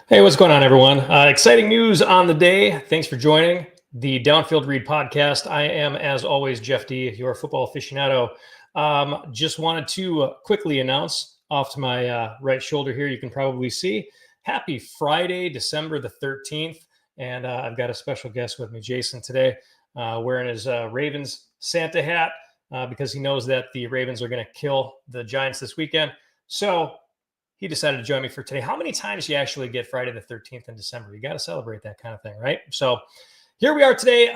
Hey, what's going on, everyone? Exciting news on the day. Thanks for joining the Downfield Read podcast. I am, as always, Jeff D., your football aficionado. Just wanted to quickly announce off to my right shoulder here, you can probably see, happy Friday, December the 13th. And I've got a special guest with me, Jason, today, wearing his Ravens Santa hat because he knows that the Ravens are going to kill the Giants this weekend. So he decided to join me for today. How many times do you actually get Friday the 13th in December? You got to celebrate that kind of thing, right? So here we are today.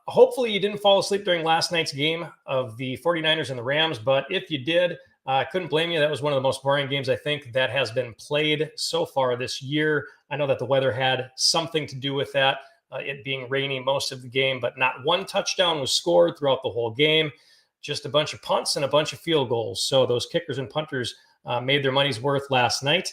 Hopefully you didn't fall asleep during last night's game of the 49ers and the Rams, but if you did, I couldn't blame you. That was one of the most boring games, I think, that has been played so far this year. I know that the weather had something to do with that, it being rainy most of the game, but not one touchdown was scored throughout the whole game. Just a bunch of punts and a bunch of field goals. So those kickers and punters made their money's worth last night.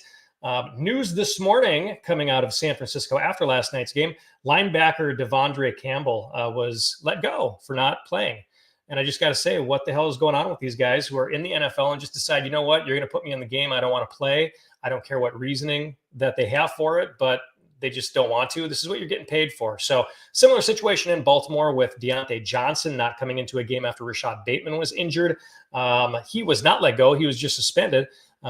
News this morning coming out of San Francisco after last night's game, linebacker Devondre Campbell was let go for not playing. And I just got to say, what the hell is going on with these guys who are in the NFL and just decide, you know what, you're going to put me in the game. I don't want to play. I don't care what reasoning that they have for it, but they just don't want to. This is what you're getting paid for. So similar situation in Baltimore with Deontay Johnson not coming into a game after Rashad Bateman was injured. He was not let go. He was just suspended.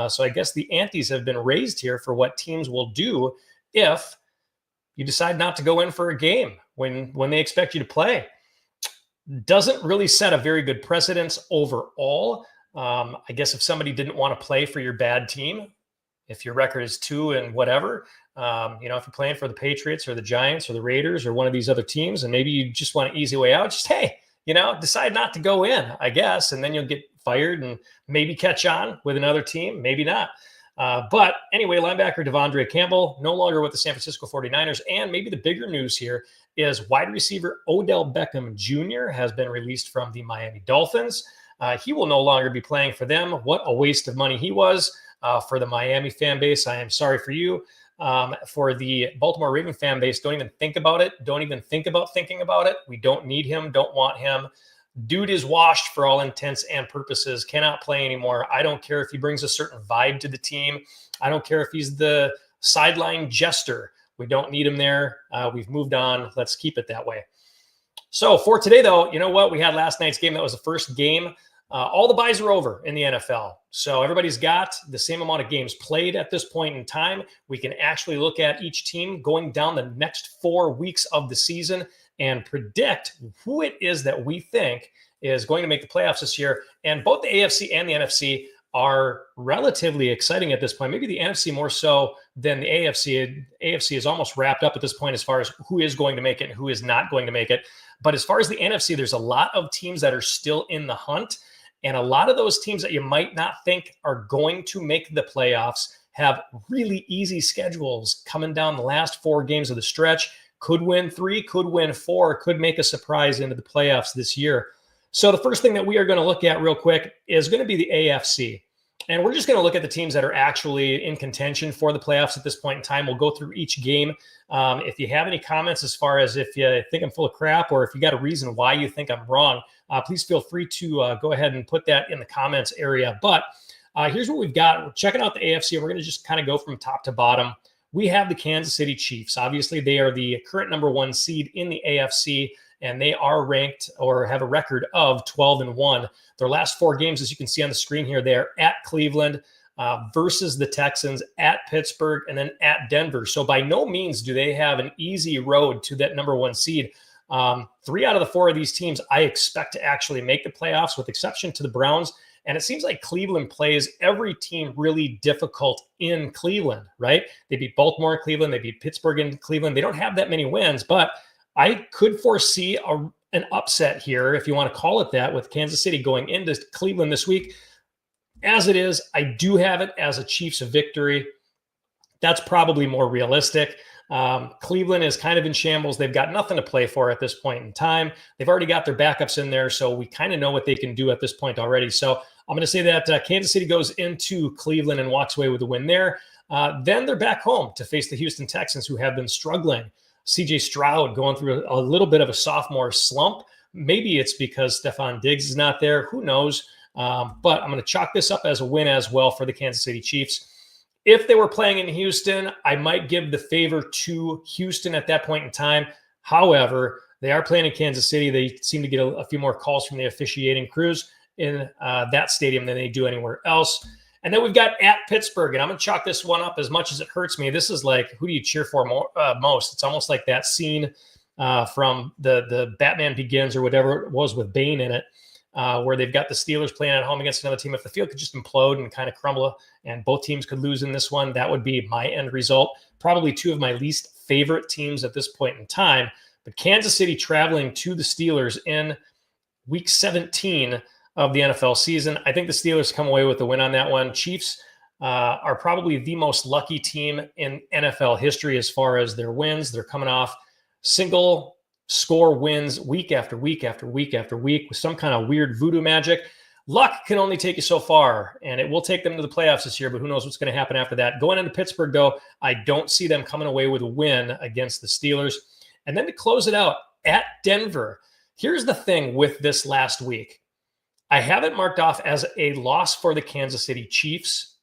So I guess the antes have been raised here for what teams will do if you decide not to go in for a game when they expect you to play. Doesn't really set a very good precedence overall. I guess if somebody didn't want to play for your bad team, if your record is 2 and whatever, if you're playing for the Patriots or the Giants or the Raiders or one of these other teams, and maybe you just want an easy way out, just, hey, decide not to go in, I guess, and then you'll get fired and maybe catch on with another team, maybe not. But anyway, linebacker Devondre Campbell, no longer with the San Francisco 49ers. And maybe the bigger news here is wide receiver Odell Beckham Jr. has been released from the Miami Dolphins. He will no longer be playing for them. What a waste of money he was for the Miami fan base. I am sorry for you. For the Baltimore Raven fan base, don't even think about it. Don't even think about thinking about it. We don't need him. Don't want him. Dude is washed for all intents and purposes, cannot play anymore. I don't care if he brings a certain vibe to the team. I don't care if he's the sideline jester. We don't need him there. We've moved on. Let's keep it that way. So for today, though, you know what? We had last night's game. That was the first game. All the buys are over in the NFL. So everybody's got the same amount of games played at this point in time. We can actually look at each team going down the next 4 weeks of the season and predict who it is that we think is going to make the playoffs this year. And both the AFC and the NFC are relatively exciting at this point. Maybe the NFC more so than the AFC. AFC is almost wrapped up at this point as far as who is going to make it and who is not going to make it. But as far as the NFC, there's a lot of teams that are still in the hunt. And a lot of those teams that you might not think are going to make the playoffs have really easy schedules coming down the last 4 games of the stretch. Could win 3, could win 4, could make a surprise into the playoffs this year. So the first thing that we are going to look at real quick is going to be the AFC. And we're just going to look at the teams that are actually in contention for the playoffs at this point in time. We'll go through each game. If you have any comments as far as if you think I'm full of crap or if you got a reason why you think I'm wrong, please feel free to go ahead and put that in the comments area. But here's what we've got. We're checking out the AFC. And we're going to just kind of go from top to bottom. We have the Kansas City Chiefs. Obviously, they are the current number 1 seed in the AFC, and they are ranked or have a record of 12-1. Their last 4 games, as you can see on the screen here, they are at Cleveland versus the Texans, at Pittsburgh, and then at Denver. So by no means do they have an easy road to that number 1 seed. 3 out of the 4 of these teams I expect to actually make the playoffs, with exception to the Browns. And it seems like Cleveland plays every team really difficult in Cleveland, right? They beat Baltimore in Cleveland. They beat Pittsburgh in Cleveland. They don't have that many wins, but I could foresee an upset here, if you want to call it that, with Kansas City going into Cleveland this week. As it is, I do have it as a Chiefs victory. That's probably more realistic. Cleveland is kind of in shambles. They've got nothing to play for at this point in time. They've already got their backups in there, so we kind of know what they can do at this point already. So I'm going to say that Kansas City goes into Cleveland and walks away with a win there. Then they're back home to face the Houston Texans, who have been struggling. CJ Stroud going through a little bit of a sophomore slump. Maybe it's because Stephon Diggs is not there. Who knows? But I'm going to chalk this up as a win as well for the Kansas City Chiefs. If they were playing in Houston, I might give the favor to Houston at that point in time. However, they are playing in Kansas City. They seem to get a few more calls from the officiating crews in that stadium than they do anywhere else. And then we've got at Pittsburgh, and I'm going to chalk this one up as much as it hurts me. This is like, who do you cheer for most? It's almost like that scene from the Batman Begins or whatever it was with Bane in it, where they've got the Steelers playing at home against another team. If the field could just implode and kind of crumble and both teams could lose in this one, that would be my end result. Probably two of my least favorite teams at this point in time. But Kansas City traveling to the Steelers in week 17 of the NFL season. I think the Steelers come away with the win on that one. Chiefs are probably the most lucky team in NFL history as far as their wins. They're coming off single score wins week after week after week after week with some kind of weird voodoo magic. Luck can only take you so far, and it will take them to the playoffs this year, but who knows what's going to happen after that. Going into Pittsburgh, though, I don't see them coming away with a win against the Steelers. And then to close it out, at Denver, here's the thing with this last week. I have it marked off as a loss for the Kansas City Chiefs,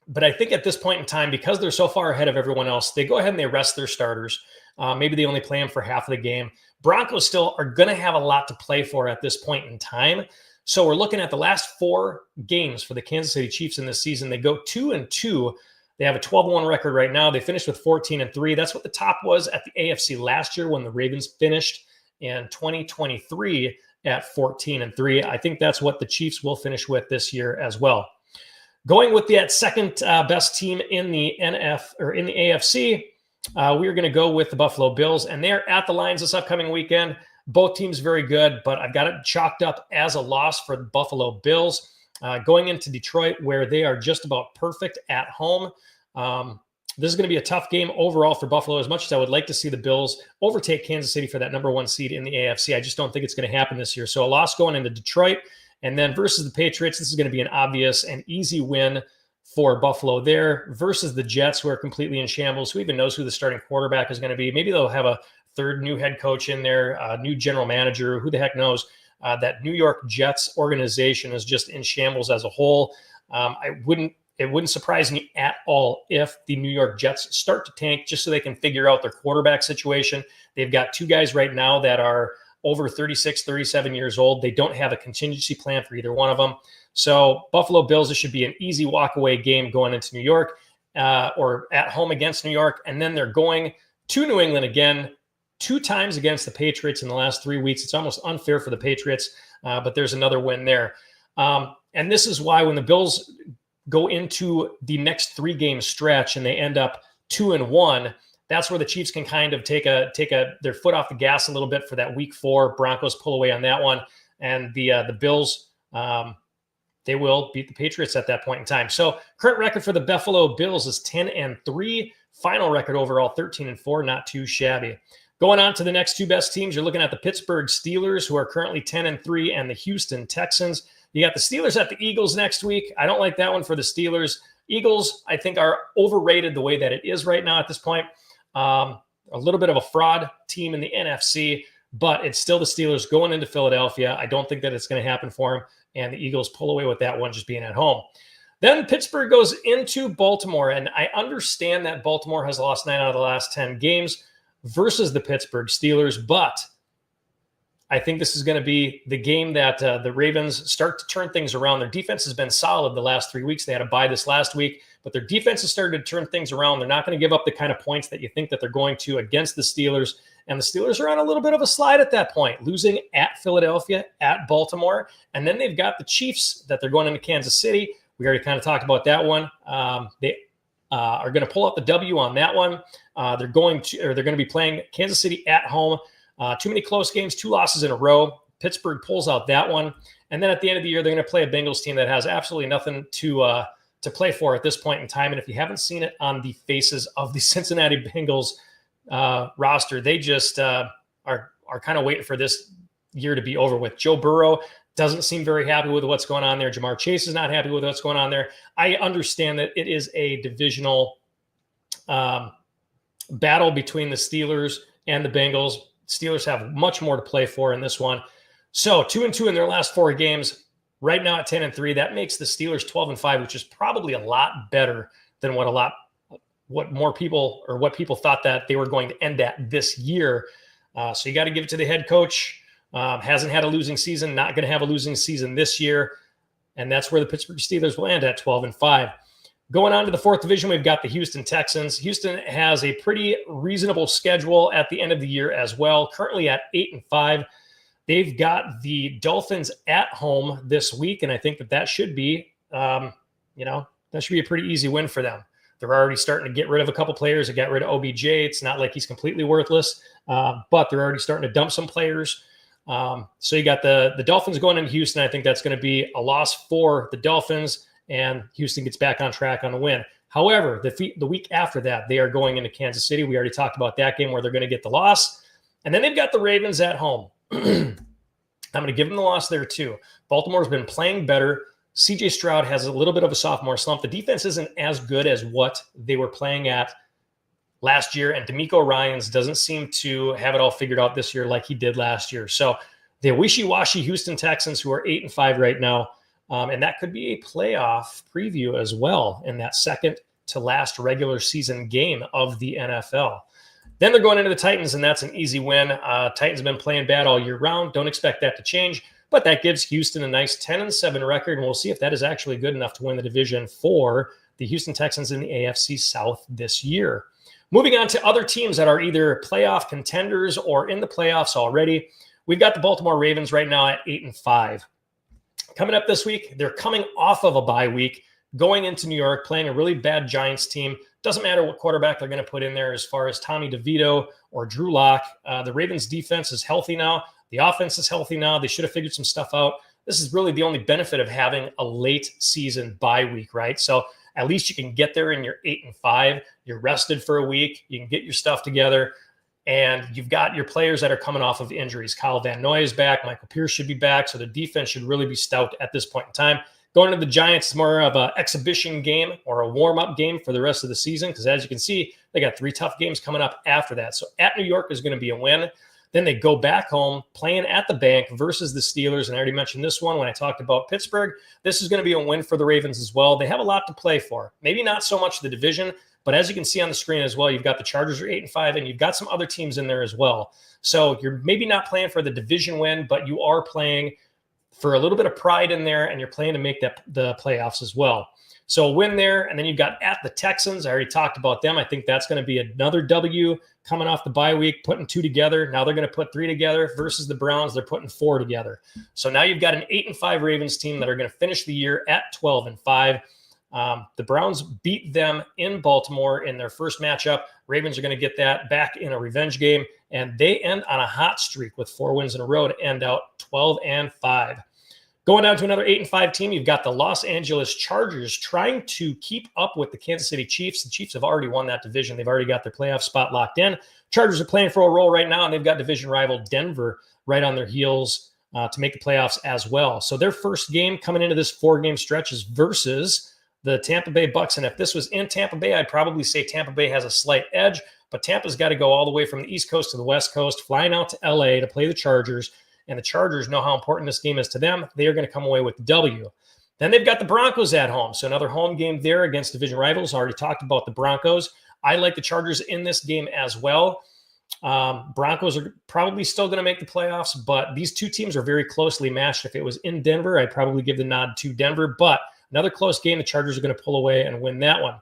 but I think at this point in time, because they're so far ahead of everyone else, they go ahead and they rest their starters. Maybe they only play them for half of the game. Broncos still are going to have a lot to play for at this point in time. So we're looking at the last 4 games for the Kansas City Chiefs in this season. They go 2-2. They have a 12-1 record right now. They finished with 14-3. That's what the top was at the AFC last year when the Ravens finished in 2023 at 14-3. I think that's what the Chiefs will finish with this year as well. Going with that second best team in the AFC, we are going to go with the Buffalo Bills, and they're at the Lions this upcoming weekend. Both teams very good, but I've got it chalked up as a loss for the Buffalo Bills. Going into Detroit, where they are just about perfect at home. This is going to be a tough game overall for Buffalo. As much as I would like to see the Bills overtake Kansas City for that number 1 seed in the AFC, I just don't think it's going to happen this year. So a loss going into Detroit, and then versus the Patriots, this is going to be an obvious and easy win for Buffalo there versus the Jets, who are completely in shambles. Who even knows who the starting quarterback is going to be? Maybe they'll have a third new head coach in there, new general manager. Who the heck knows? That New York Jets organization is just in shambles as a whole. It wouldn't surprise me at all if the New York Jets start to tank just so they can figure out their quarterback situation. They've got 2 guys right now that are over 36, 37 years old. They don't have a contingency plan for either one of them. So Buffalo Bills, it should be an easy walk-away game going into New York or at home against New York. And then they're going to New England again, 2 times against the Patriots in the last 3 weeks. It's almost unfair for the Patriots, but there's another win there. And this is why when the Bills go into the next 3-game stretch and they end up 2-1, that's where the Chiefs can kind of take their foot off the gas a little bit for that week 4. Broncos pull away on that one. And the Bills, they will beat the Patriots at that point in time. So current record for the Buffalo Bills is 10-3. Final record overall, 13-4, not too shabby. Going on to the next 2 best teams, you're looking at the Pittsburgh Steelers, who are currently 10-3, and the Houston Texans. You got the Steelers at the Eagles next week. I don't like that one for the Steelers. Eagles, I think, are overrated the way that it is right now at this point. A little bit of a fraud team in the NFC, but it's still the Steelers going into Philadelphia. I don't think that it's going to happen for them, and the Eagles pull away with that one just being at home. Then Pittsburgh goes into Baltimore, and I understand that Baltimore has lost 9 out of the last 10 games versus the Pittsburgh Steelers, but I think this is going to be the game that the Ravens start to turn things around. Their defense has been solid the last 3 weeks. They had a bye this last week, but their defense has started to turn things around. They're not going to give up the kind of points that you think that they're going to against the Steelers. And the Steelers are on a little bit of a slide at that point, losing at Philadelphia, at Baltimore. And then they've got the Chiefs that they're going into Kansas City. We already kind of talked about that one. They are going to pull out the W on that one. They're going to be playing Kansas City at home. Too many close games, 2 losses in a row. Pittsburgh pulls out that one. And then at the end of the year, they're going to play a Bengals team that has absolutely nothing to play for at this point in time. And if you haven't seen it on the faces of the Cincinnati Bengals roster, they just are kind of waiting for this year to be over with. Joe Burrow doesn't seem very happy with what's going on there. Jamar Chase is not happy with what's going on there. I understand that it is a divisional battle between the Steelers and the Bengals. Steelers have much more to play for in this one. So 2-2 in their last 4 games. Right now at 10-3, that makes the Steelers 12-5, which is probably a lot better than what people thought that they were going to end at this year. So you got to give it to the head coach. Hasn't had a losing season, not going to have a losing season this year. And that's where the Pittsburgh Steelers will end at 12-5. Going on to the fourth division, we've got the Houston Texans. Houston has a pretty reasonable schedule at the end of the year as well, currently at 8-5. They've got the Dolphins at home this week, and I think that should be, that should be a pretty easy win for them. They're already starting to get rid of a couple players. They got rid of OBJ. It's not like he's completely worthless, but they're already starting to dump some players. So you got the Dolphins going into Houston. I think that's going to be a loss for the Dolphins, and Houston gets back on track on the win. However, the week after that, they are going into Kansas City. We already talked about that game where they're going to get the loss. And then they've got the Ravens at home. I'm going to give them the loss there too. Baltimore's been playing better. CJ Stroud has a little bit of a sophomore slump. The defense isn't as good as what they were playing at last year, and DeMeco Ryans doesn't seem to have it all figured out this year like he did last year. So the wishy-washy Houston Texans, who are 8-5 right now, and that could be a playoff preview as well in that second to last regular season game of the NFL. Then they're going into the Titans, and that's an easy win. Titans have been playing bad all year round. Don't expect that to change, but that gives Houston a nice 10-7 record, and we'll see if that is actually good enough to win the division for the Houston Texans in the AFC South this year. Moving on to other teams that are either playoff contenders or in the playoffs already, we've got the Baltimore Ravens right now at 8-5. Coming up this week, they're coming off of a bye week, going into New York, playing a really bad Giants team. Doesn't matter what quarterback they're going to put in there as far as Tommy DeVito or Drew Lock. The Ravens defense is healthy now. The offense is healthy now. They should have figured some stuff out. This is really the only benefit of having a late season bye week, right? So at least you can get there and you're 8-5. You're rested for a week. You can get your stuff together. And you've got your players that are coming off of injuries. Kyle Van Noy is back. Michael Pierce should be back. So the defense should really be stout at this point in time. Going to the Giants is more of an exhibition game or a warm-up game for the rest of the season because, as you can see, they got 3 tough games coming up after that. So at New York is going to be a win. Then they go back home playing at the bank versus the Steelers. And I already mentioned this one when I talked about Pittsburgh. This is going to be a win for the Ravens as well. They have a lot to play for. Maybe not so much the division, but as you can see on the screen as well, you've got the Chargers are 8-5, and you've got some other teams in there as well. So you're maybe not playing for the division win, but you are playing for a little bit of pride in there, and you're playing to make the playoffs as well. So a win there, and then you've got at the Texans. I already talked about them. I think that's going to be another W coming off the bye week, putting 2 together. Now they're going to put 3 together versus the Browns. They're putting 4 together. So now you've got an 8-5 Ravens team that are going to finish the year at 12-5. The Browns beat them in Baltimore in their first matchup. Ravens are going to get that back in a revenge game, and they end on a hot streak with 4 wins in a row to end out 12-5. Going down to another 8-5 team, you've got the Los Angeles Chargers trying to keep up with the Kansas City Chiefs. The Chiefs have already won that division. They've already got their playoff spot locked in. Chargers are playing for a role right now, and they've got division rival Denver right on their heels to make the playoffs as well. So their first game coming into this 4-game stretch is versus the Tampa Bay Bucks. And if this was in Tampa Bay, I'd probably say Tampa Bay has a slight edge, but Tampa's got to go all the way from the East Coast to the West Coast, flying out to LA to play the Chargers. And the Chargers know how important this game is to them. They are going to come away with the W. Then they've got the Broncos at home. So another home game there against division rivals. I already talked about the Broncos. I like the Chargers in this game as well. Broncos are probably still going to make the playoffs, but these two teams are very closely matched. If it was in Denver, I'd probably give the nod to Denver, but another close game. The Chargers are going to pull away and win that one.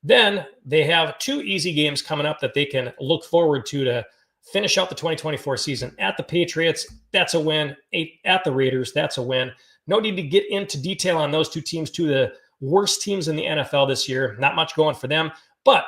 Then they have 2 easy games coming up that they can look forward to finish out the 2024 season. At the Patriots, that's a win. At the Raiders, that's a win. No need to get into detail on those 2 teams, 2 of the worst teams in the NFL this year. Not much going for them, but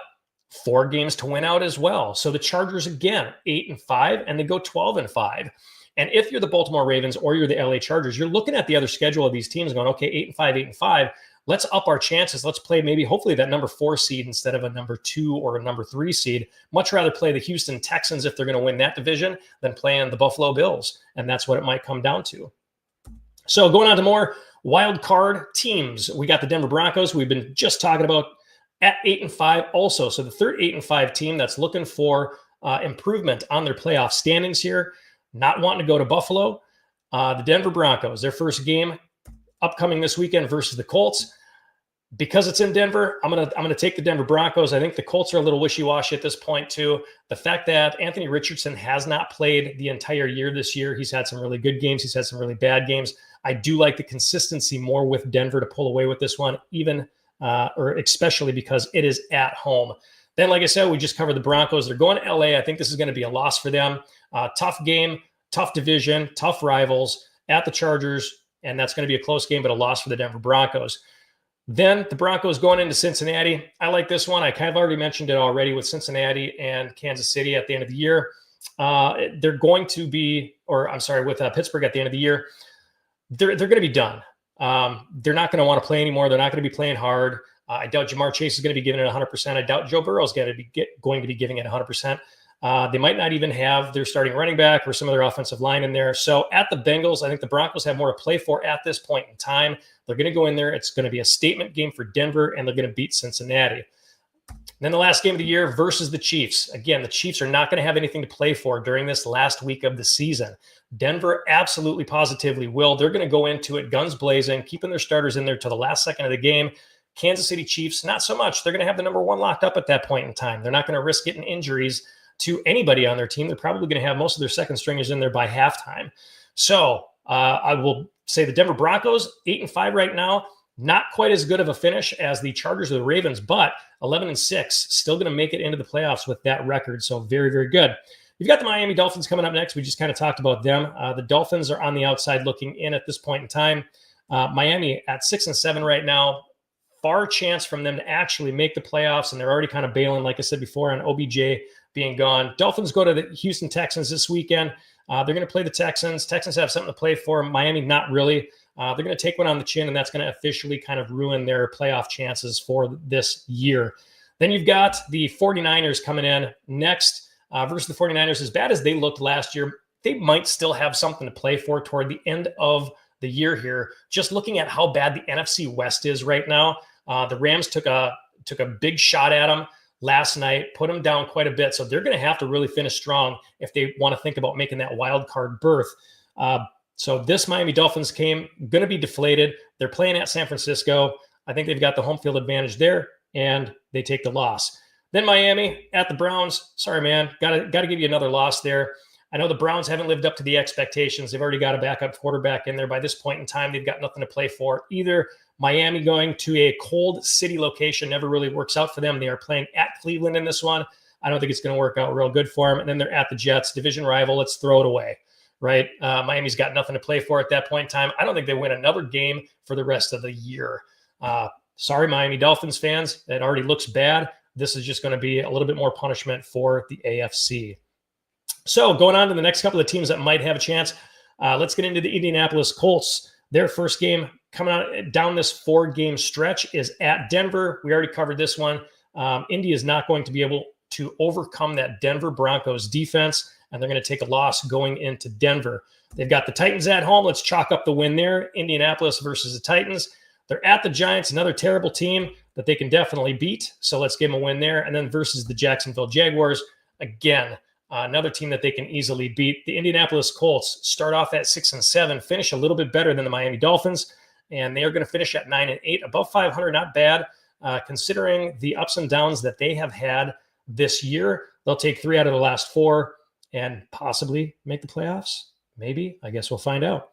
4 games to win out as well. So the Chargers, again, 8-5, and they go 12-5. And if you're the Baltimore Ravens or you're the LA Chargers, you're looking at the other schedule of these teams going, okay, 8-5, 8-5. Let's up our chances. Let's play maybe hopefully that number 4 seed instead of a number 2 or a number 3 seed. Much rather play the Houston Texans if they're going to win that division than playing the Buffalo Bills. And that's what it might come down to. So going on to more wild card teams. We got the Denver Broncos. We've been just talking about at 8-5 also. So the third 8-5 team that's looking for improvement on their playoff standings here, not wanting to go to Buffalo. The Denver Broncos, their first game upcoming this weekend versus the Colts. because it's in Denver, I'm gonna take the Denver Broncos. I think the Colts are a little wishy-washy at this point too. The fact that Anthony Richardson has not played the entire year this year, he's had some really good games, he's had some really bad games. I do like the consistency more with Denver to pull away with this one, even or especially because it is at home. Then, like I said, we just covered the Broncos. They're going to LA. I think this is going to be a loss for them. Tough game, tough division, tough rivals at the Chargers, and that's going to be a close game, but a loss for the Denver Broncos. Then the Broncos going into Cincinnati. I like this one. I kind of already mentioned it already with Cincinnati and Kansas City at the end of the year. They're going to be, with Pittsburgh at the end of the year. They're going to be done. They're not going to want to play anymore. They're not going to be playing hard. I doubt Jamar Chase is going to be giving it 100%. I doubt Joe Burrow is going to be giving it 100%. They might not even have their starting running back or some of their offensive line in there. So at the Bengals, I think the Broncos have more to play for at this point in time. They're going to go in there. It's going to be a statement game for Denver, and they're going to beat Cincinnati. Then the last game of the year versus the Chiefs. Again, the Chiefs are not going to have anything to play for during this last week of the season. Denver absolutely positively will. They're going to go into it guns blazing, keeping their starters in there till the last second of the game. Kansas City Chiefs, not so much. They're going to have the number one locked up at that point in time. They're not going to risk getting injuries to anybody on their team. They're probably going to have most of their second stringers in there by halftime. So I will say the Denver Broncos, 8-5 right now. Not quite as good of a finish as the Chargers or the Ravens, but 11-6, still going to make it into the playoffs with that record. So very, very good. You've got the Miami Dolphins coming up next. We just kind of talked about them. The Dolphins are on the outside looking in at this point in time. Miami at 6-7 right now. Far chance from them to actually make the playoffs, and they're already kind of bailing, like I said before, on OBJ being gone. Dolphins go to the Houston Texans this weekend. They're going to play the Texans. Texans have something to play for. Miami, not really. They're going to take one on the chin, and that's going to officially kind of ruin their playoff chances for this year. Then you've got the 49ers coming in next versus the 49ers. As bad as they looked last year, they might still have something to play for toward the end of the year here. Just looking at how bad the NFC West is right now, the Rams took a big shot at them last night, put them down quite a bit. So they're going to have to really finish strong if they want to think about making that wild card berth. So this Miami Dolphins game going to be deflated. They're playing at San Francisco. I think they've got the home field advantage there, and they take the loss. Then Miami at the Browns. Sorry, man. Got to give you another loss there. I know the Browns haven't lived up to the expectations. They've already got a backup quarterback in there. By this point in time, they've got nothing to play for either. Miami going to a cold city location never really works out for them. They are playing at Cleveland in this one. I don't think it's going to work out real good for them. And then they're at the Jets, division rival. Let's throw it away, right? Miami's got nothing to play for at that point in time. I don't think they win another game for the rest of the year. Sorry, Miami Dolphins fans. It already looks bad. This is just going to be a little bit more punishment for the AFC. So going on to the next couple of teams that might have a chance, let's get into the Indianapolis Colts. Their first game coming out down this 4-game stretch is at Denver. We already covered this one. Indy is not going to be able to overcome that Denver Broncos defense, and they're going to take a loss going into Denver. They've got the Titans at home. Let's chalk up the win there. Indianapolis versus the Titans. They're at the Giants, another terrible team that they can definitely beat. So let's give them a win there. And then versus the Jacksonville Jaguars, again, another team that they can easily beat. The Indianapolis Colts start off at 6-7, finish a little bit better than the Miami Dolphins, and they are going to finish at 9-8, above 500. Not bad, considering the ups and downs that they have had this year. They'll take 3 out of the last 4 and possibly make the playoffs. Maybe. I guess we'll find out.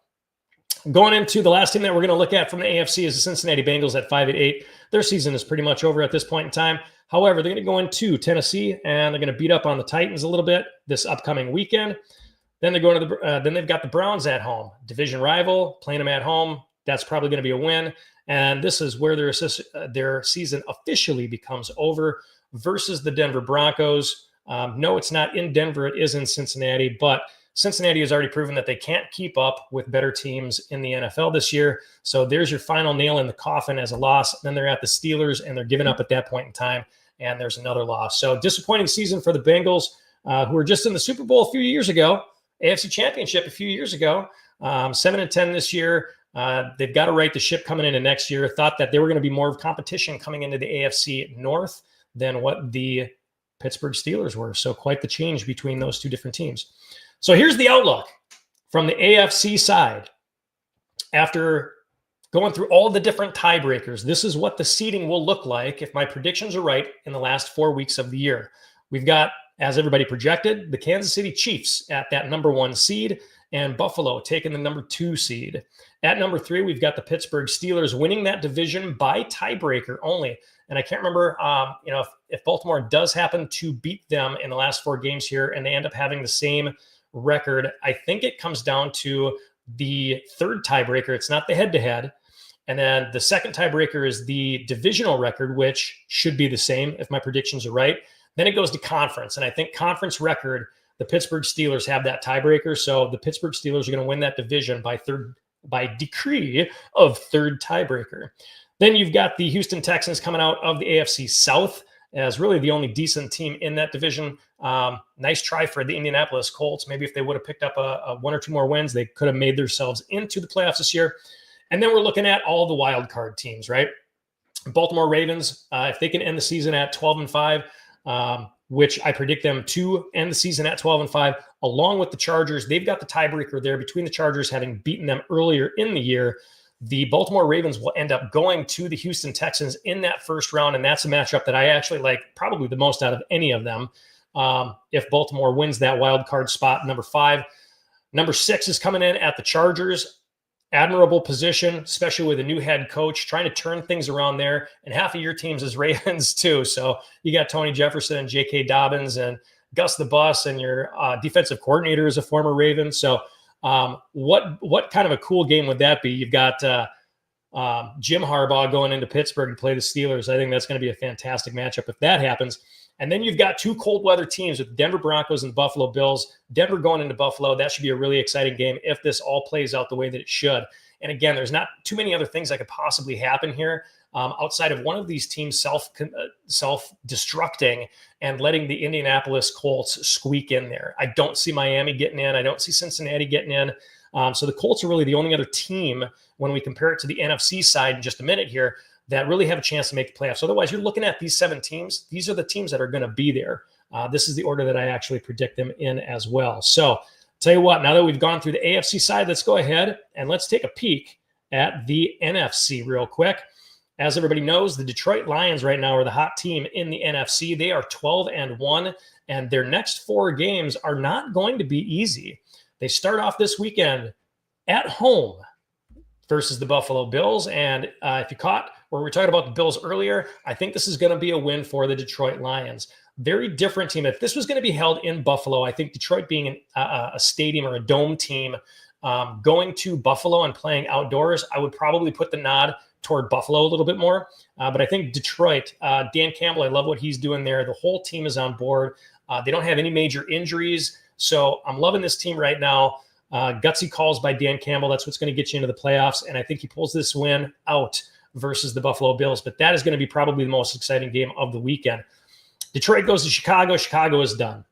Going into the last team that we're going to look at from the AFC is the Cincinnati Bengals at 5-8. Their season is pretty much over at this point in time. However, they're going to go into Tennessee, and they're going to beat up on the Titans a little bit this upcoming weekend. Then they're going to then they've got the Browns at home, division rival, playing them at home. That's probably going to be a win. And this is where their season officially becomes over versus the Denver Broncos. No, it's not in Denver. It is in Cincinnati, but Cincinnati has already proven that they can't keep up with better teams in the NFL this year. So there's your final nail in the coffin as a loss. Then they're at the Steelers, and they're giving up at that point in time, and there's another loss. So disappointing season for the Bengals, who were just in the Super Bowl a few years ago, AFC Championship a few years ago, 7-10 this year. They've got to right the ship coming into next year. Thought that they were going to be more of competition coming into the AFC North than what the Pittsburgh Steelers were. So quite the change between those two different teams. So here's the outlook from the AFC side. After going through all the different tiebreakers, this is what the seeding will look like if my predictions are right in the last 4 weeks of the year. We've got, as everybody projected, the Kansas City Chiefs at that number 1 seed and Buffalo taking the number 2 seed. At number 3, we've got the Pittsburgh Steelers winning that division by tiebreaker only. And I can't remember, if Baltimore does happen to beat them in the last 4 games here and they end up having the same record, I think it comes down to the third tiebreaker. It's not the head-to-head. And then the second tiebreaker is the divisional record, which should be the same if my predictions are right. Then it goes to conference. And I think conference record, the Pittsburgh Steelers have that tiebreaker. So the Pittsburgh Steelers are going to win that division by decree of third tiebreaker. Then you've got the Houston Texans coming out of the AFC South as really the only decent team in that division. Nice try for the Indianapolis Colts. Maybe if they would have picked up a 1 or 2 more wins, they could have made themselves into the playoffs this year. And then we're looking at all the wild card teams, right? Baltimore Ravens, if they can end the season at 12-5, which I predict them to end the season at 12-5, along with the Chargers. They've got the tiebreaker there between the Chargers having beaten them earlier in the year. The Baltimore Ravens will end up going to the Houston Texans in that first round, and that's a matchup that I actually like probably the most out of any of them. If Baltimore wins that wild card spot, number 5. Number 6 is coming in at the Chargers. Admirable position, especially with a new head coach, trying to turn things around there. And half of your teams is Ravens too. So you got Tony Jefferson and J.K. Dobbins and Gus the Bus, and your defensive coordinator is a former Raven. So what kind of a cool game would that be? You've got Jim Harbaugh going into Pittsburgh to play the Steelers. I think that's going to be a fantastic matchup if that happens. And then you've got 2 cold weather teams with Denver Broncos and Buffalo Bills. Denver going into Buffalo. That should be a really exciting game if this all plays out the way that it should. And again, there's not too many other things that could possibly happen here outside of one of these teams self-destructing and letting the Indianapolis Colts squeak in there. I don't see Miami getting in. I don't see Cincinnati getting in. So the Colts are really the only other team when we compare it to the NFC side in just a minute here that really have a chance to make the playoffs. Otherwise, you're looking at these 7 teams. These are the teams that are going to be there. This is the order that I actually predict them in as well. So tell you what, now that we've gone through the AFC side, let's go ahead and let's take a peek at the NFC real quick. As everybody knows, the Detroit Lions right now are the hot team in the NFC. They are 12-1, and their next 4 games are not going to be easy. They start off this weekend at home versus the Buffalo Bills. And if you caught where we were talking about the Bills earlier, I think this is going to be a win for the Detroit Lions. Very different team. If this was going to be held in Buffalo, I think Detroit being a stadium or a dome team, going to Buffalo and playing outdoors, I would probably put the nod toward Buffalo a little bit more. But I think Detroit, Dan Campbell, I love what he's doing there. The whole team is on board. They don't have any major injuries. So I'm loving this team right now. Gutsy calls by Dan Campbell. That's what's going to get you into the playoffs. And I think he pulls this win out versus the Buffalo Bills. But that is going to be probably the most exciting game of the weekend. Detroit goes to Chicago. Chicago is done.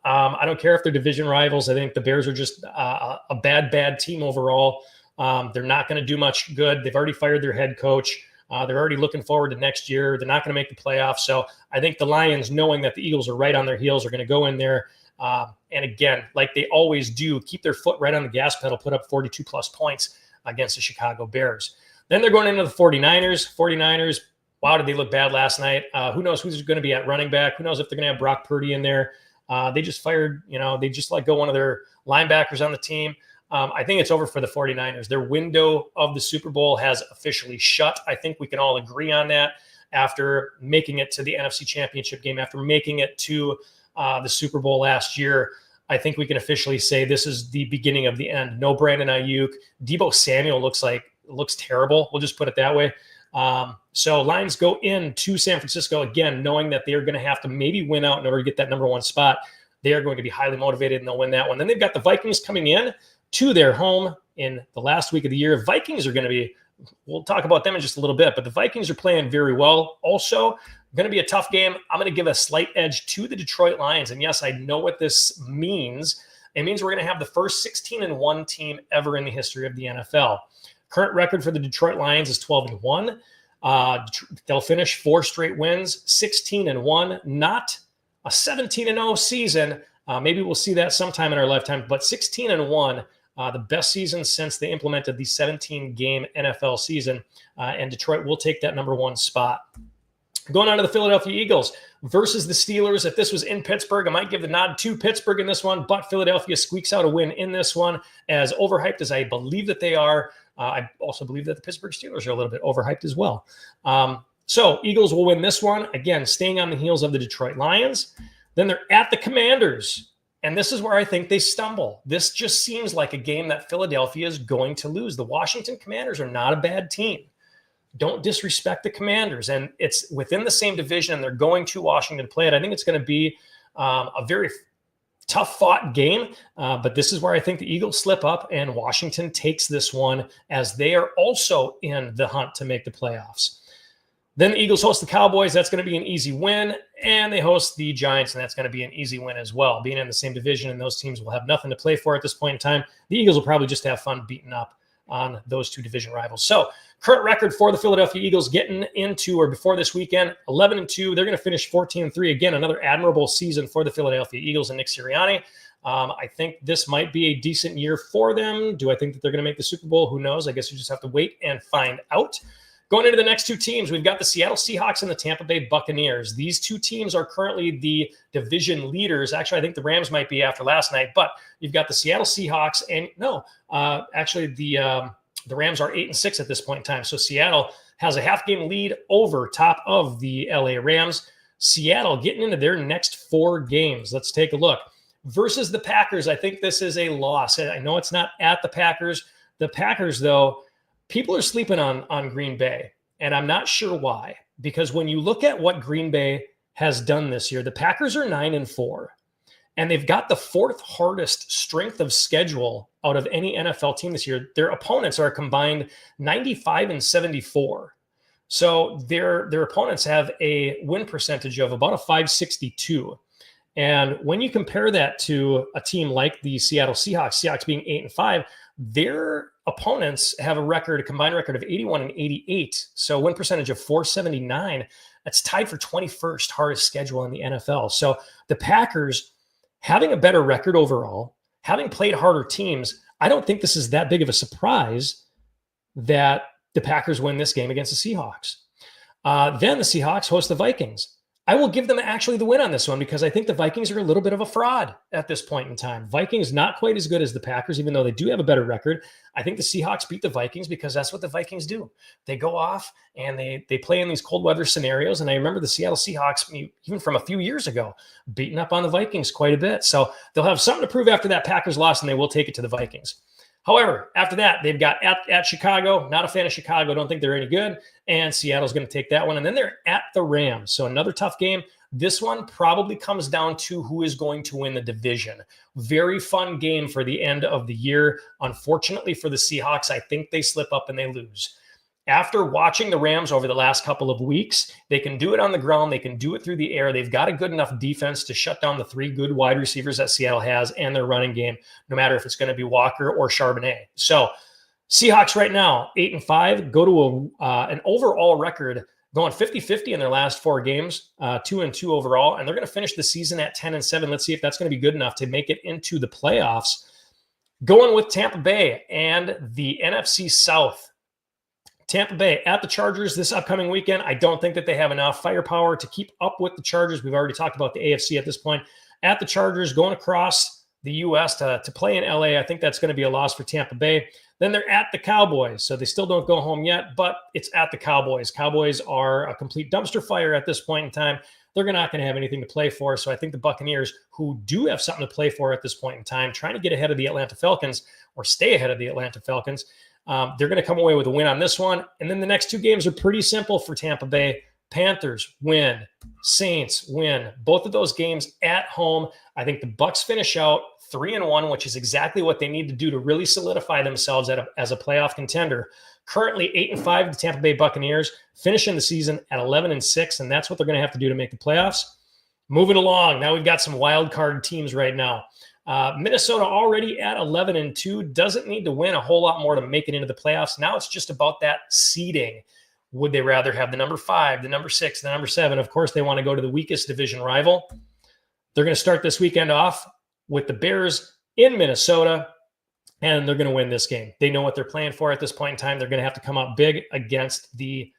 I don't care if they're division rivals. I think the Bears are just a bad team overall. They're not going to do much good. They've already fired their head coach. They're already looking forward to next year. They're not going to make the playoffs. So I think the Lions, knowing that the Eagles are right on their heels, are going to go in there. And again, like they always do, keep their foot right on the gas pedal, put up 42-plus points against the Chicago Bears. Then they're going into the 49ers. 49ers, wow, did they look bad last night? Who knows who's going to be at running back? Who knows if they're going to have Brock Purdy in there? They just fired, they just let go one of their linebackers on the team. I think it's over for the 49ers. Their window of the Super Bowl has officially shut. I think we can all agree on that after making it to the NFC Championship game, after making it to the Super Bowl last year. I think we can officially say this is the beginning of the end. No Brandon Ayuk. Deebo Samuel looks terrible. We'll just put it that way. So Lions go into San Francisco again, knowing that they're going to have to maybe win out in order to get that number 1 spot. They are going to be highly motivated and they'll win that one. Then they've got the Vikings coming in to their home in the last week of the year. Vikings are going to be, we'll talk about them in just a little bit, but the Vikings are playing very well. Also, going to be a tough game. I'm going to give a slight edge to the Detroit Lions. And yes, I know what this means. It means we're going to have the first 16-1 team ever in the history of the NFL. Current record for the Detroit Lions is 12-1. They'll finish 4 straight wins, 16-1, not a 17-0 season. Maybe we'll see that sometime in our lifetime, but 16-1 the best season since they implemented the 17-game NFL season, and Detroit will take that number 1 spot. Going on to the Philadelphia Eagles versus the Steelers. If this was in Pittsburgh, I might give the nod to Pittsburgh in this one, but Philadelphia squeaks out a win in this one. As overhyped as I believe that they are, I also believe that the Pittsburgh Steelers are a little bit overhyped as well. So Eagles will win this one. Again, staying on the heels of the Detroit Lions. Then they're at the Commanders. And this is where I think they stumble. This just seems like a game that Philadelphia is going to lose. The Washington Commanders are not a bad team. Don't disrespect the Commanders. And it's within the same division, and they're going to Washington to play it. I think it's going to be a very tough fought game. But this is where I think the Eagles slip up and Washington takes this one, as they are also in the hunt to make the playoffs. Then the Eagles host the Cowboys. That's going to be an easy win. And they host the Giants, and that's going to be an easy win as well. Being in the same division, and those teams will have nothing to play for at this point in time. The Eagles will probably just have fun beating up on those two division rivals. So current record for the Philadelphia Eagles getting into, or before this weekend, 11-2. They're going to finish 14-3. Again, another admirable season for the Philadelphia Eagles and Nick Sirianni. I think this might be a decent year for them. Do I think that they're going to make the Super Bowl? Who knows? I guess you just have to wait and find out. Going into the next two teams, we've got the Seattle Seahawks and the Tampa Bay Buccaneers. These two teams are currently the division leaders. Actually, I think the Rams might be after last night, but you've got the Seattle Seahawks, and the Rams are 8-6 at this point in time. So Seattle has a half-game lead over top of the LA Rams. Seattle getting into their next 4 games. Let's take a look. Versus the Packers, I think this is a loss. I know it's not at the Packers. The Packers, though, people are sleeping on Green Bay, and I'm not sure why. Because when you look at what Green Bay has done this year, the Packers are 9-4, and they've got the 4th hardest strength of schedule out of any NFL team this year. Their opponents are combined 95-74. So their opponents have a win percentage of about a 562. And when you compare that to a team like the Seattle Seahawks being 8-5, their opponents have a combined record of 81-88. So win percentage of 479. That's tied for 21st hardest schedule in the NFL. So the Packers having a better record overall, having played harder teams, I don't think this is that big of a surprise that the Packers win this game against the Seahawks. Then the Seahawks host the Vikings. I will give them actually the win on this one, because I think the Vikings are a little bit of a fraud at this point in time. Vikings not quite as good as the Packers, even though they do have a better record. I think the Seahawks beat the Vikings because that's what the Vikings do. They go off and they play in these cold weather scenarios. And I remember the Seattle Seahawks, even from a few years ago, beating up on the Vikings quite a bit. So they'll have something to prove after that Packers loss, and they will take it to the Vikings. However, after that, they've got at Chicago. Not a fan of Chicago. Don't think they're any good. And Seattle's going to take that one. And then they're at the Rams. So another tough game. This one probably comes down to who is going to win the division. Very fun game for the end of the year. Unfortunately for the Seahawks, I think they slip up and they lose. After watching the Rams over the last couple of weeks, they can do it on the ground. They can do it through the air. They've got a good enough defense to shut down the 3 good wide receivers that Seattle has and their running game, no matter if it's going to be Walker or Charbonnet. So Seahawks right now, 8-5, go to an overall record going 50-50 in their last 4 games, 2-2 overall, and they're going to finish the season at 10-7. Let's see if that's going to be good enough to make it into the playoffs. Going with Tampa Bay and the NFC South. Tampa Bay at the Chargers this upcoming weekend. I don't think that they have enough firepower to keep up with the Chargers. We've already talked about the AFC at this point. At the Chargers, going across the U.S. to play in L.A., I think that's going to be a loss for Tampa Bay. Then they're at the Cowboys. So they still don't go home yet, but it's at the Cowboys. Cowboys are a complete dumpster fire at this point in time. They're not going to have anything to play for. So I think the Buccaneers, who do have something to play for at this point in time, trying to get ahead of the Atlanta Falcons or stay ahead of the Atlanta Falcons, they're going to come away with a win on this one. And then the next 2 games are pretty simple for Tampa Bay. Panthers win. Saints win. Both of those games at home. I think the Bucs finish out 3-1, which is exactly what they need to do to really solidify themselves as a playoff contender. Currently 8-5, the Tampa Bay Buccaneers, finishing the season at 11-6, and that's what they're going to have to do to make the playoffs. Moving along, now we've got some wild card teams right now. Minnesota already at 11-2, doesn't need to win a whole lot more to make it into the playoffs. Now it's just about that seeding. Would they rather have the number 5, the number 6, the number 7? Of course, they want to go to the weakest division rival. They're going to start this weekend off with the Bears in Minnesota. and they're going to win this game. They know what they're playing for at this point in time. They're going to have to come out big against the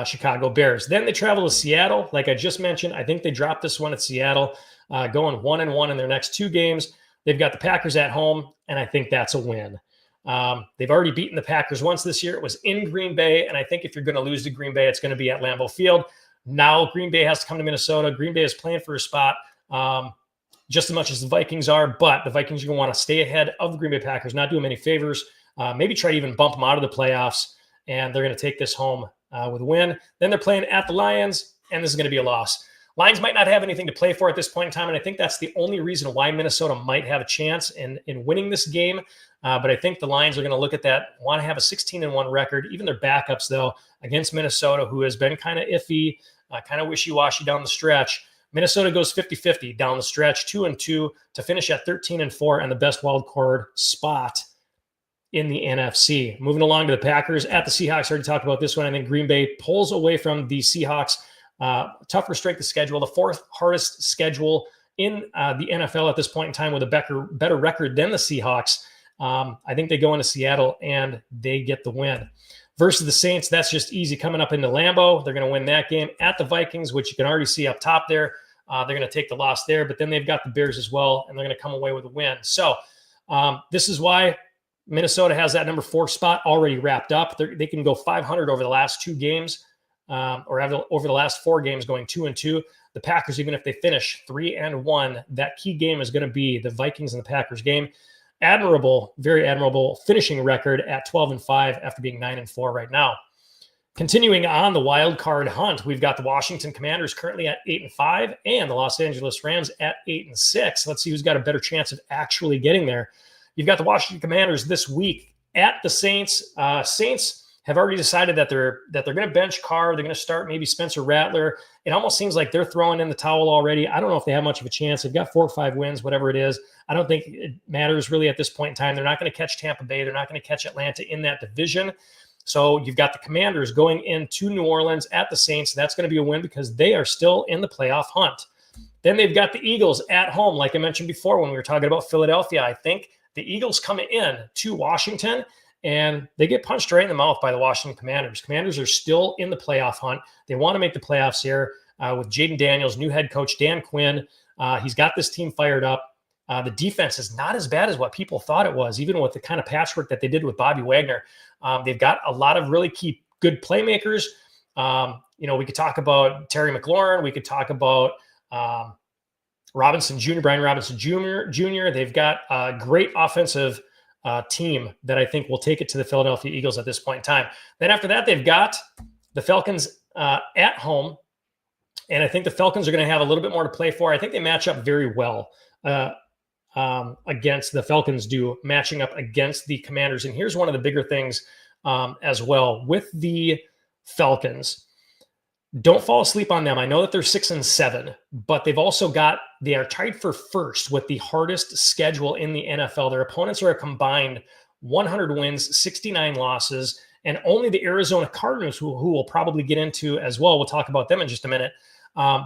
Chicago Bears. Then they travel to Seattle. Like I just mentioned, I think they dropped this one at Seattle, going 1-1 in their next 2 games. They've got the Packers at home, and I think that's a win. They've already beaten the Packers once this year. It was in Green Bay, and I think if you're going to lose to Green Bay, it's going to be at Lambeau Field. Now Green Bay has to come to Minnesota. Green Bay is playing for a spot just as much as the Vikings are, but the Vikings are going to want to stay ahead of the Green Bay Packers, not do them any favors, maybe try to even bump them out of the playoffs, and they're going to take this home with a win. Then they're playing at the Lions, and this is going to be a loss. Lions might not have anything to play for at this point in time, and I think that's the only reason why Minnesota might have a chance in winning this game. But I think the Lions are going to look at that, want to have a 16-1 record. Even their backups, though, against Minnesota, who has been kind of iffy, kind of wishy-washy down the stretch. Minnesota goes 50-50 down the stretch, 2-2 to finish at 13-4 and the best wild card spot in the NFC. Moving along to the Packers at the Seahawks. I already talked about this one. I think Green Bay pulls away from the Seahawks. Tougher strength of schedule, the 4th hardest schedule in the NFL at this point in time, with a better record than the Seahawks. I think they go into Seattle and they get the win. Versus the Saints, that's just easy. Coming up into Lambeau, they're going to win that game. At the Vikings, which you can already see up top there, they're going to take the loss there. But then they've got the Bears as well, and they're going to come away with a win. So this is why Minnesota has that number 4 spot already wrapped up. They can go 500 over the last 2 games, or over the last 4 games, going 2-2. The Packers, even if they finish 3-1, that key game is going to be the Vikings and the Packers game. Admirable, very admirable finishing record at 12-5 after being 9-4 right now. Continuing on the wild card hunt, we've got the Washington Commanders currently at 8-5 and the Los Angeles Rams at 8-6. Let's see who's got a better chance of actually getting there. You've got the Washington Commanders this week at the Saints. Saints have already decided that they're going to bench Carr. They're going to start maybe Spencer Rattler. It almost seems like they're throwing in the towel already. I don't know if they have much of a chance. They've got 4 or 5 wins, whatever it is. I don't think it matters really at this point in time. They're not going to catch Tampa Bay. They're not going to catch Atlanta in that division. So you've got the Commanders going into New Orleans at the Saints. That's going to be a win because they are still in the playoff hunt. Then they've got the Eagles at home. Like I mentioned before when we were talking about Philadelphia, I think the Eagles come in to Washington and they get punched right in the mouth by the Washington Commanders. Commanders are still in the playoff hunt. They want to make the playoffs here with Jaden Daniels, new head coach Dan Quinn. He's got this team fired up. The defense is not as bad as what people thought it was, even with the kind of patchwork that they did with Bobby Wagner. They've got a lot of really key good playmakers. We could talk about Terry McLaurin. We could talk about Brian Robinson Jr. They've got a great offensive team that I think will take it to the Philadelphia Eagles at this point in time. Then after that, they've got the Falcons at home. And I think the Falcons are going to have a little bit more to play for. I think they match up very well against the Falcons matching up against the Commanders. And here's one of the bigger things as well with the Falcons. Don't fall asleep on them. I know that they're 6-7, but they are tied for first with the hardest schedule in the NFL. Their opponents are a combined 100 wins, 69 losses, and only the Arizona Cardinals, who we'll probably get into as well. We'll talk about them in just a minute.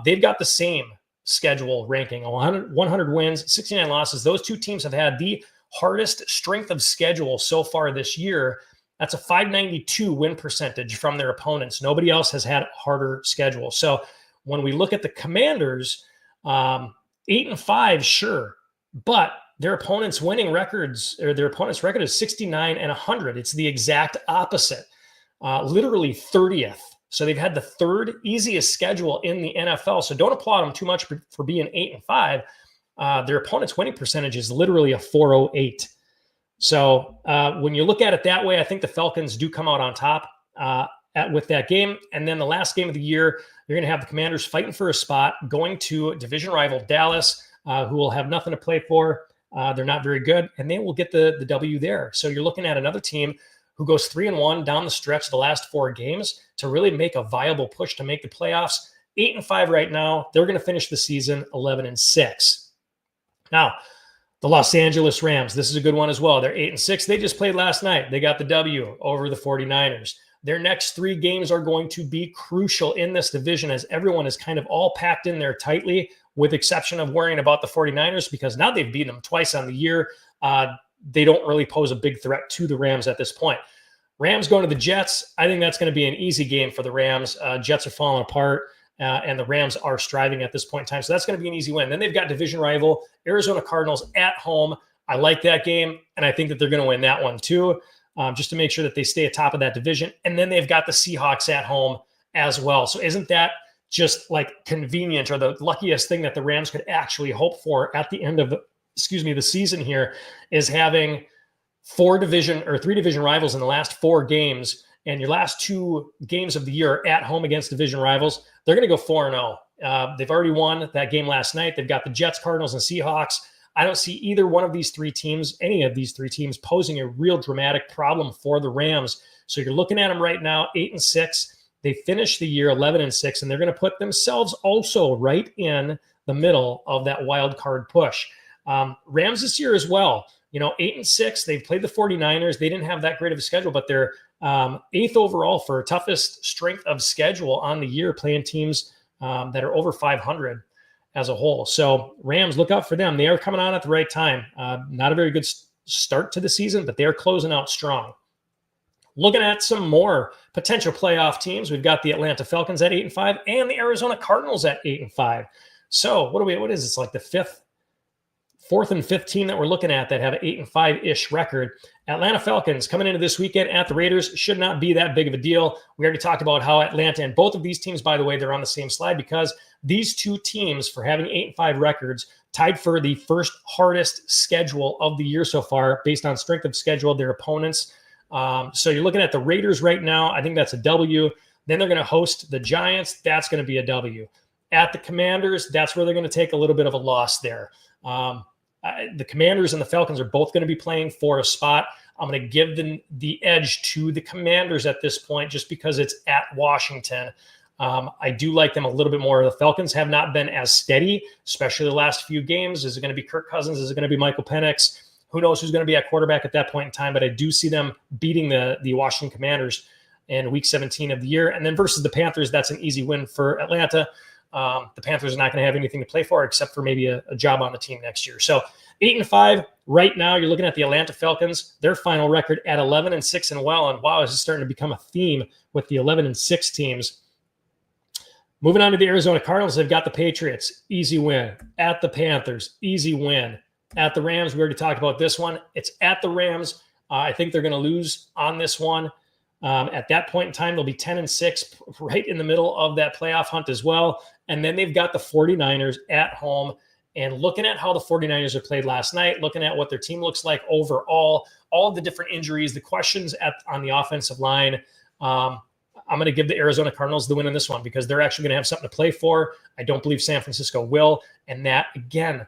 They've got the same schedule ranking, 100 wins, 69 losses. Those 2 teams have had the hardest strength of schedule so far this year. That's a 592 win percentage from their opponents. Nobody else has had a harder schedule. So when we look at the Commanders, 8-5, sure, but their opponent's winning records, or their opponent's record is 69 and 100. It's the exact opposite, literally 30th. So they've had the 3rd easiest schedule in the NFL. So don't applaud them too much for being 8-5. Their opponent's winning percentage is literally a 408. So when you look at it that way, I think the Falcons do come out on top with that game. And then the last game of the year, you're going to have the Commanders fighting for a spot, going to division rival Dallas, who will have nothing to play for. They're not very good, and they will get the W there. So you're looking at another team who goes 3-1 down the stretch of the last 4 games to really make a viable push to make the playoffs. 8-5 right now. They're going to finish the season 11-6. Now, the Los Angeles Rams, this is a good one as well. They're 8-6. They just played last night. They got the W over the 49ers. Their next 3 games are going to be crucial in this division as everyone is kind of all packed in there tightly, with exception of worrying about the 49ers because now they've beaten them twice on the year. they don't really pose a big threat to the Rams at this point. Rams going to the Jets. I think that's going to be an easy game for the Rams. Jets are falling apart, and the Rams are striving at this point in time. So that's going to be an easy win. Then they've got division rival Arizona Cardinals at home. I like that game, and I think that they're going to win that one too, just to make sure that they stay atop of that division. And then they've got the Seahawks at home as well. So isn't that just like convenient, or the luckiest thing that the Rams could actually hope for at the end of the season here, is having three division rivals in the last 4 games, and your last 2 games of the year at home against division rivals. They're going to go 4-0. They've already won that game last night. They've got the Jets, Cardinals, and Seahawks. I don't see either one of these 3 teams, any of these 3 teams, posing a real dramatic problem for the Rams. So you're looking at them right now, 8-6. They finished the year 11-6, and they're going to put themselves also right in the middle of that wild card push. Rams this year as well, 8-6. They've played the 49ers. They didn't have that great of a schedule, but they're 8th overall for toughest strength of schedule on the year, playing teams that are over 500 as a whole. So Rams, look out for them. They are coming on at the right time. Not a very good start to the season, but they're closing out strong. Looking at some more potential playoff teams, we've got the Atlanta Falcons at 8-5 and the Arizona Cardinals at 8-5. So what is it? It's like the fourth and fifth team that we're looking at that have an 8-5-ish record. Atlanta Falcons coming into this weekend at the Raiders should not be that big of a deal. We already talked about how Atlanta, and both of these teams, by the way, they're on the same slide, because these 2 teams, for having 8-5 records, tied for the first hardest schedule of the year so far based on strength of schedule, their opponents. So you're looking at the Raiders right now. I think that's a W. Then they're going to host the Giants. That's going to be a W. At the Commanders, that's where they're going to take a little bit of a loss there. The Commanders and the Falcons are both going to be playing for a spot. I'm going to give the edge to the Commanders at this point, just because it's at Washington. I do like them a little bit more. The Falcons have not been as steady, especially the last few games. Is it going to be Kirk Cousins? Is it going to be Michael Penix? Who knows who's going to be at quarterback at that point in time, but I do see them beating the Washington Commanders in Week 17 of the year. And then versus the Panthers, that's an easy win for Atlanta. The Panthers are not going to have anything to play for except for maybe a job on the team next year. So 8-5 right now. You're looking at the Atlanta Falcons, their final record at 11-6 and well. And wow, this is starting to become a theme with the 11-6 teams. Moving on to the Arizona Cardinals, they've got the Patriots, easy win. At the Panthers, easy win. At the Rams, we already talked about this one. It's at the Rams. I think they're going to lose on this one. At that point in time, they'll be 10-6, right in the middle of that playoff hunt as well. And then they've got the 49ers at home. And looking at how the 49ers are played last night, looking at what their team looks like overall, all of the different injuries, the questions on the offensive line, I'm going to give the Arizona Cardinals the win in this one, because they're actually going to have something to play for. I don't believe San Francisco will. And that, again,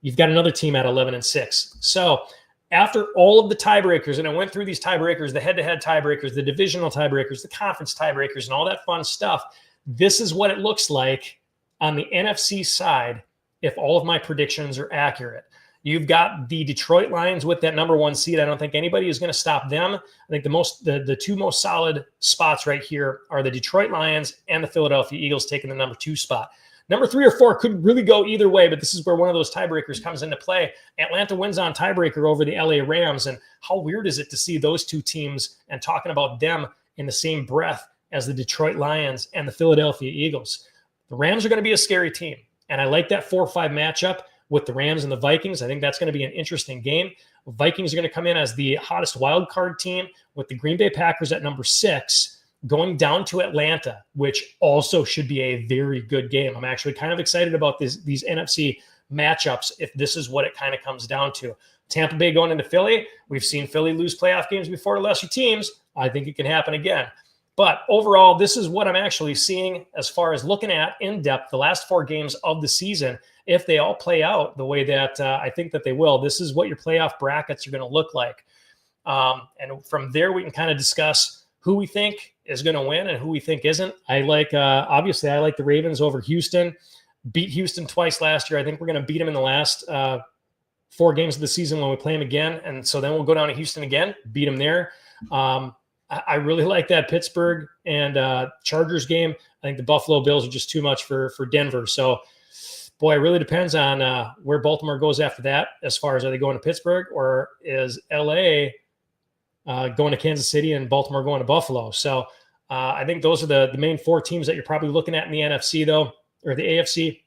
you've got another team at 11-6. So after all of the tiebreakers, and I went through these tiebreakers, the head-to-head tiebreakers, the divisional tiebreakers, the conference tiebreakers, and all that fun stuff, this is what it looks like on the NFC side if all of my predictions are accurate. You've got the Detroit Lions with that number 1 seed. I don't think anybody is going to stop them. I think the 2 most solid spots right here are the Detroit Lions and the Philadelphia Eagles taking the number 2 spot. Number 3 or 4 could really go either way, but this is where one of those tiebreakers comes into play. Atlanta wins on tiebreaker over the LA Rams, and how weird is it to see those 2 teams and talking about them in the same breath as the Detroit Lions and the Philadelphia Eagles? The Rams are going to be a scary team, and I like that 4-5 matchup with the Rams and the Vikings. I think that's going to be an interesting game. Vikings are going to come in as the hottest wild card team, with the Green Bay Packers at number 6. Going down to Atlanta, which also should be a very good game. I'm actually kind of excited about these NFC matchups if this is what it kind of comes down to. Tampa Bay going into Philly. We've seen Philly lose playoff games before to lesser teams. I think it can happen again. But overall, this is what I'm actually seeing as far as looking at in depth the last 4 games of the season. If they all play out the way that I think that they will, this is what your playoff brackets are going to look like. And from there, we can kind of discuss who we think is going to win and who we think isn't. Obviously, I like the Ravens over Houston. Beat Houston twice last year. I think we're going to beat them in the last 4 games of the season when we play them again. And so then we'll go down to Houston again, beat them there. I really like that Pittsburgh and Chargers game. I think the Buffalo Bills are just too much for Denver. So boy, it really depends on where Baltimore goes after that. As far as, are they going to Pittsburgh, or is LA going to Kansas City and Baltimore going to Buffalo? So I think those are the main 4 teams that you're probably looking at in the NFC, though, or the AFC.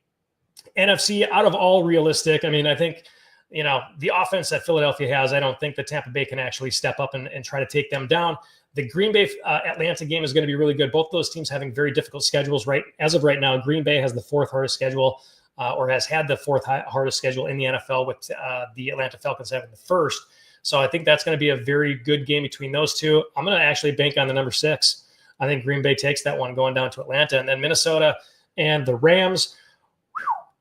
NFC, out of all realistic, I mean, I think, the offense that Philadelphia has, I don't think that Tampa Bay can actually step up and try to take them down. The Green Bay Atlanta game is going to be really good. Both those teams having very difficult schedules right as of right now. Green Bay has the 4th hardest schedule, or has had the 4th hardest schedule in the NFL, with the Atlanta Falcons having the 1st. So I think that's going to be a very good game between those two. I'm going to actually bank on the number 6. I think Green Bay takes that one going down to Atlanta. And then Minnesota and the Rams,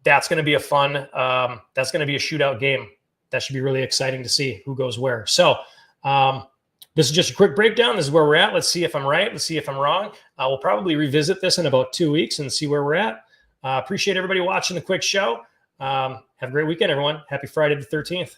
that's going to be a fun, that's going to be a shootout game. That should be really exciting to see who goes where. So this is just a quick breakdown. This is where we're at. Let's see if I'm right. Let's see if I'm wrong. We'll probably revisit this in about 2 weeks and see where we're at. Appreciate everybody watching the quick show. Have a great weekend, everyone. Happy Friday the 13th.